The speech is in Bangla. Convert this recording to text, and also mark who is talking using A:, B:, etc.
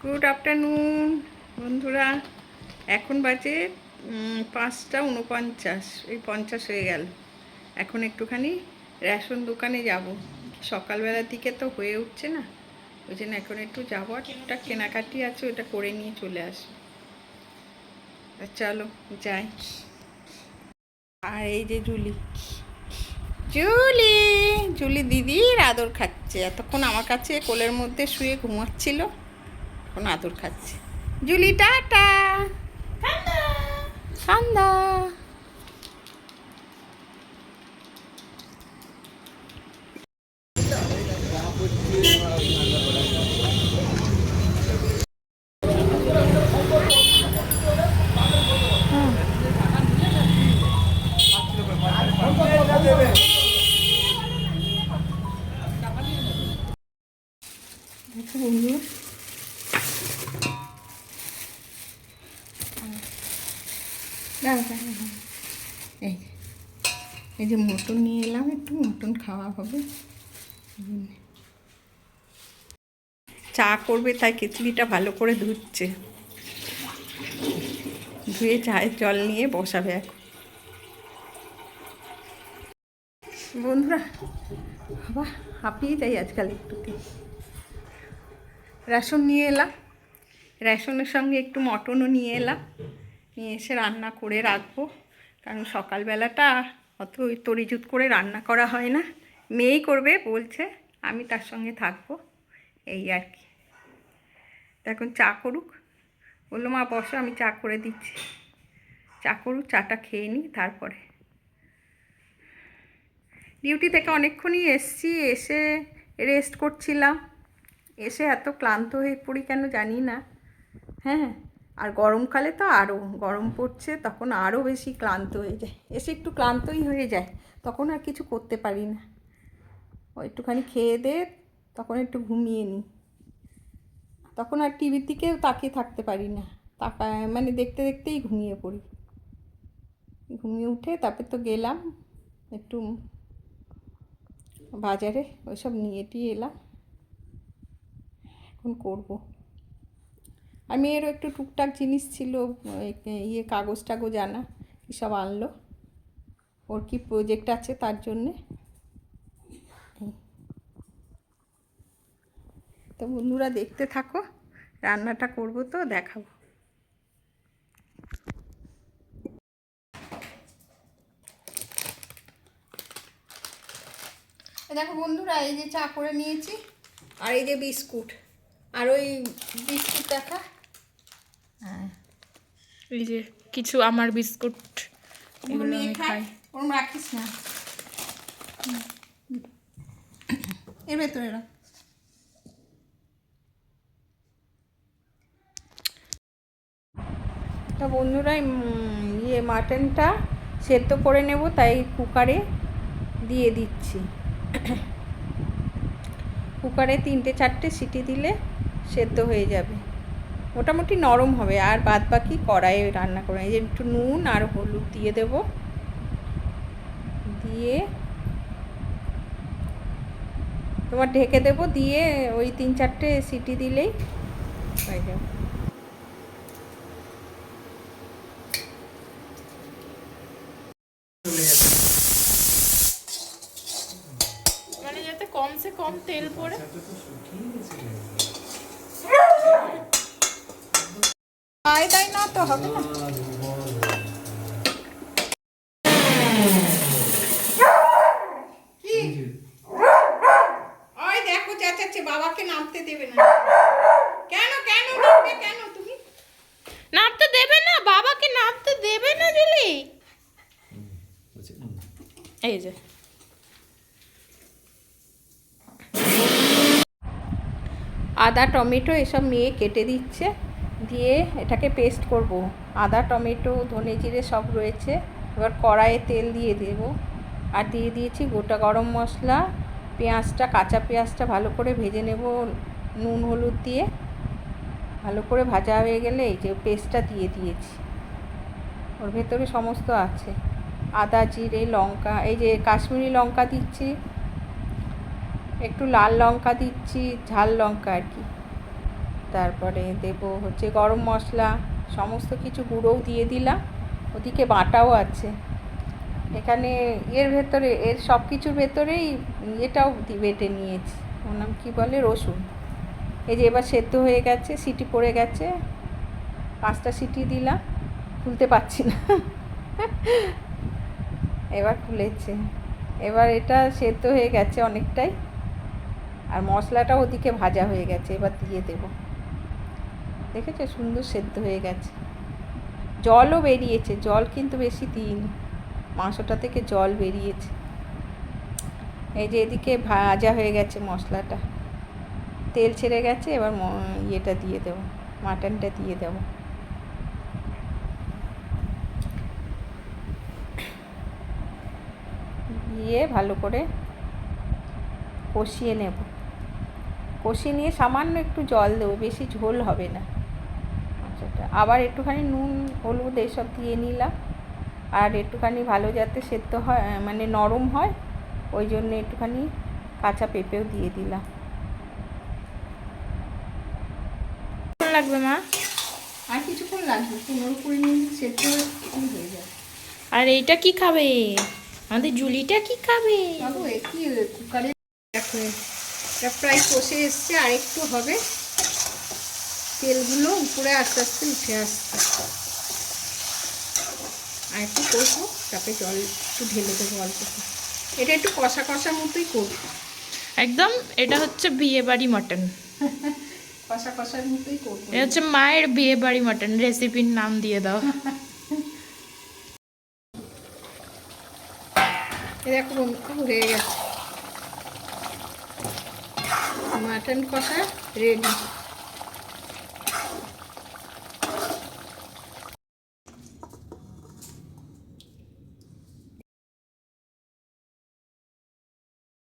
A: গুড আফটারনুন বন্ধুরা। এখন বাজে 5:49, এই 50 হয়ে গেল। এখন একটুখানি রেশন দোকানে যাব। সকালবেলার দিকে তো হয়ে উঠছে না, ওই জন্য এখন একটু যাবো। আর একটা কেনাকাটি আছে, ওটা করে নিয়ে চলে আসবো। চলো যাই। আর এই যে জুলি জুলি জুলি দিদির আদর খাচ্ছে। এতক্ষণ আমার কাছে কোলের মধ্যে শুয়ে ঘুমাচ্ছিল, এখন আদর খাচ্ছে। Julie tata. ঠান্ডা। দেখো বন্ধু, এই এই যে মটন নিয়ে এলাম, একটু মটন খাওয়া হবে। চা করবে তাই কেতলিটা ভালো করে ধুচ্ছে, ধুয়ে চায়ের জল নিয়ে বসাবে এখন। বন্ধুরা বাবা হাঁপিয়ে যাই আজকাল একটুতে। রেশন নিয়ে এলাম, রেশনের সঙ্গে একটু মটনও নিয়ে এলাম, নিয়ে এসে রান্না করে রাখবো। কারণ সকালবেলাটা অত তরিজুত করে রান্না করা হয় না, মেয়েই করবে বলছে, আমি তার সঙ্গে থাকবো, এই আর কি। এখন চা করুক, বললো মা বসো আমি চা করে দিচ্ছি। চা করুক, চাটা খেয়ে নিই তারপরে। ডিউটি থেকে অনেকক্ষণই এসছি, এসে রেস্ট করছিলাম, এসে এত ক্লান্ত হয়ে পড়ি কেন জানি না। হ্যাঁ, আর গরমকালে তো আরও গরম পড়ছে, তখন আরও বেশি ক্লান্ত হয়ে যায়। এসে একটু ক্লান্তই হয়ে যায়, তখন আর কিছু করতে পারি না। ও একটুখানি খেয়ে দে, তখন একটু ঘুমিয়ে নিই। তখন আর টিভির দিকেও তাকিয়ে থাকতে পারি না, মানে দেখতে দেখতেই ঘুমিয়ে পড়ি। ঘুমিয়ে উঠে তারপর তো গেলাম একটু বাজারে, ওইসব নিয়ে টিয়ে এলাম, এখন করবো। আর মেয়েরও একটু টুকটাক জিনিস ছিল, কাগজ টাগজ আনা, কী সব আনলো, ওর কি প্রজেক্ট আছে তার জন্যে। তো বন্ধুরা দেখতে থাকো, রান্নাটা করবো তো দেখাবো। দেখো বন্ধুরা, এই যে চা করে নিয়েছি, আর এই যে বিস্কুট, আর ওই বিস্কুট দেখা, হ্যাঁ
B: এই যে কিছু আমার বিস্কুট, এগুলো আমি খাই।
A: ওরম রাখিস না, এর ভেতরে রাখ। তো বন্ধুরা মাটনটা সেদ্ধ করে নেব, তাই কুকারে দিয়ে দিচ্ছি। কুকারে 3-4টে সিটি দিলে সেদ্ধ হয়ে যাবে, মোটামুটি নরম হবে। আর বাদ বাকি কড়াইয়ে রান্না করে, এই যে একটু নুন আর হলুদ দিয়ে দেব, দিয়ে তোমার ঢেকে দেব, দিয়ে ওই 3-4টে সিটি দিলেই হয়ে যাবে।
B: মানে যাতে কম সে কম তেল পড়ে।
A: তাই না তো হবে না। কি ওই দেখো চেঁচাচ্ছে, বাবাকে নামতে দেবে না। কেন কেন নামবে কেন? তুমি
B: নামতে দেবে না, বাবাকে নামতে দেবে না জুলি। এই যে
A: আদা টমেটো এসব মেয়ে কেটে দিচ্ছে, দিয়ে এটাকে পেস্ট করব। আদা টমেটো ধনে জিরে সব রয়েছে। এবার কড়াইয়ে তেল দিয়ে দেব, আর দিয়ে দিয়েছি গোটা গরম মশলা। পেঁয়াজটা, কাঁচা পেঁয়াজটা ভালো করে ভেজে নেব নুন হলুদ দিয়ে। ভালো করে ভাজা হয়ে গেলে এই যে পেস্টটা দিয়ে দিয়েছি, ওর ভেতরে সমস্ত আছে। আদা জিরে লঙ্কা, এই যে কাশ্মীরি লঙ্কা দিচ্ছি, একটু লাল লঙ্কা দিচ্ছি, ঝাল লঙ্কা আর কি, তারপরে দেবো হচ্ছে গরম মশলা, সমস্ত কিছু গুঁড়োও দিয়ে দিলাম, ওদিকে বাটাও আছে এখানে। এর ভেতরে এর সব কিছুর ভেতরেই এটাও বেটে নিয়েছি, ওর নাম কী বলে, রসুন। এই যে এবার সেদ্ধ হয়ে গেছে, সিটি পড়ে গেছে, 5টা সিটি দিলাম, খুলতে পারছি না এবার খুলেছে। এবার এটা সেদ্ধ হয়ে গেছে অনেকটাই, আর মশলাটাও ওদিকে ভাজা হয়ে গেছে, এবার দিয়ে দেবো। দেখেছো সুন্দর সেদ্ধ হয়ে গেছে, জলও বেরিয়েছে, জল কিন্তু বেশি দিইনি, মাংসটা থেকে জল বেরিয়েছে। এই যে এদিকে ভাজা হয়ে গেছে মশলাটা, তেল ছেড়ে গেছে, এবার ইয়েটা দিয়ে দেবো, মাটনটা দিয়ে দেবো। দিয়ে ভালো করে কষিয়ে নেব, কষিয়ে নিয়ে সামান্য একটু জল দেবো, বেশি ঝোল হবে না মাংসটা। আবার একটুখানি নুন হলুদ এইসব দিয়ে নিলাম, আর একটুখানি ভালো যাতে সেদ্ধ হয়, মানে নরম হয়, ওই জন্য একটুখানি কাঁচা পেঁপেও দিয়ে দিলাম।
B: কেমন লাগবে মা?
A: আর কিছুক্ষণ লাগবে, 15-20 মিনিট সেদ্ধ হয়ে যাবে।
B: আর এইটা কি খাবে? আমাদের জুলিটা কি খাবে?
A: বাবু কি কুকারে দেখো, এটা প্রায় কষে এসছে, আর একটু হবে, তেলগুলো উপরে আস্তে আস্তে উঠে আসছে। আর একটু কষবো, তারপরে জল একটু ঢেলে দেবো অল্প। এটা একটু কষা কষা মতোই করবো,
B: একদম এটা হচ্ছে বিয়ে বাড়ি মটন।
A: কষা কষার মতোই করবো।
B: এটা হচ্ছে মায়ের বিয়ে বাড়ি মটন, রেসিপির নাম দিয়ে দাও।
A: এরকম হয়ে গেছে, মাটন কষা রেডি।